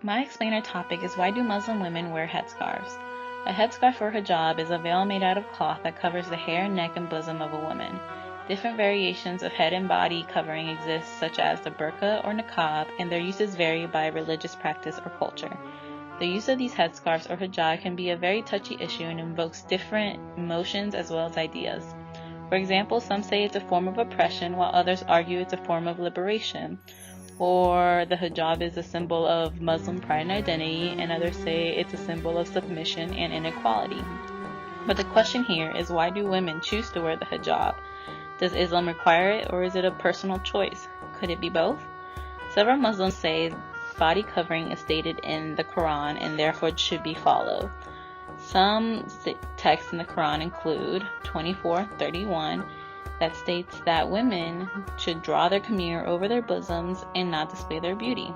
My explainer topic is, why do Muslim women wear headscarves? A headscarf or hijab is a veil made out of cloth that covers the hair, neck, and bosom of a woman. Different variations of head and body covering exist, such as the burqa or niqab, and their uses vary by religious practice or culture. The use of these headscarves or hijab can be a very touchy issue and invokes different emotions as well as ideas. For example, some say it's a form of oppression, while others argue it's a form of liberation. Or the hijab is a symbol of Muslim pride and identity, and others say it's a symbol of submission and inequality. But the question here is, why do women choose to wear the hijab? Does Islam require it, or is it a personal choice? Could it be both? Several Muslims say body covering is stated in the Quran and therefore it should be followed. Some texts in the Quran include 24:31 that states that women should draw their khamir over their bosoms and not display their beauty.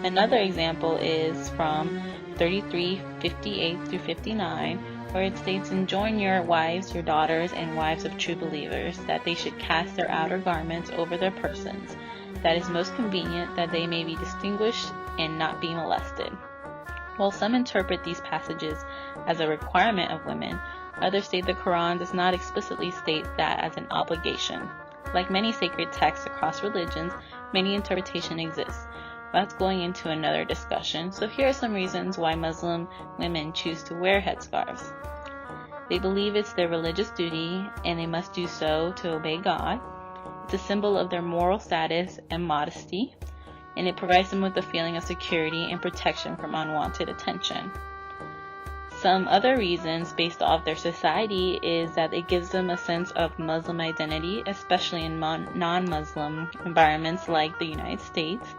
Another example is from 33:58 through 59, where it states, "Enjoin your wives, your daughters, and wives of true believers, that they should cast their outer garments over their persons. That is most convenient, that they may be distinguished and not be molested." While some interpret these passages as a requirement of women, others say the Quran does not explicitly state that as an obligation. Like many sacred texts across religions, many interpretations exist. That's going into another discussion, so here are some reasons why Muslim women choose to wear headscarves. They believe it's their religious duty, and they must do so to obey God. It's a symbol of their moral status and modesty, and it provides them with a feeling of security and protection from unwanted attention. Some other reasons based off their society is that it gives them a sense of Muslim identity, especially in non-Muslim environments like the United States.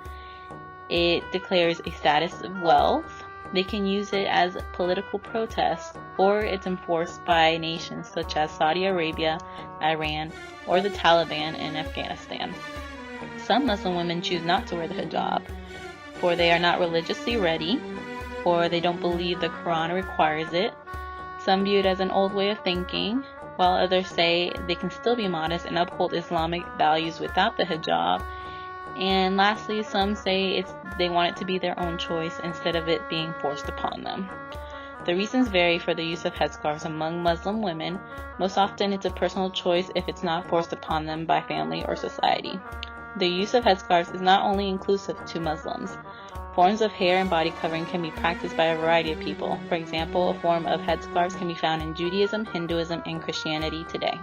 It declares a status of wealth. They can use it as political protest, or it's enforced by nations such as Saudi Arabia, Iran, or the Taliban in Afghanistan. Some Muslim women choose not to wear the hijab, for they are not religiously ready, or they don't believe the Quran requires it. Some view it as an old way of thinking, while others say they can still be modest and uphold Islamic values without the hijab. And lastly, some say they want it to be their own choice instead of it being forced upon them. The reasons vary for the use of headscarves among Muslim women. Most often it's a personal choice if it's not forced upon them by family or society. The use of headscarves is not only inclusive to Muslims. Forms of hair and body covering can be practiced by a variety of people. For example, a form of headscarves can be found in Judaism, Hinduism, and Christianity today.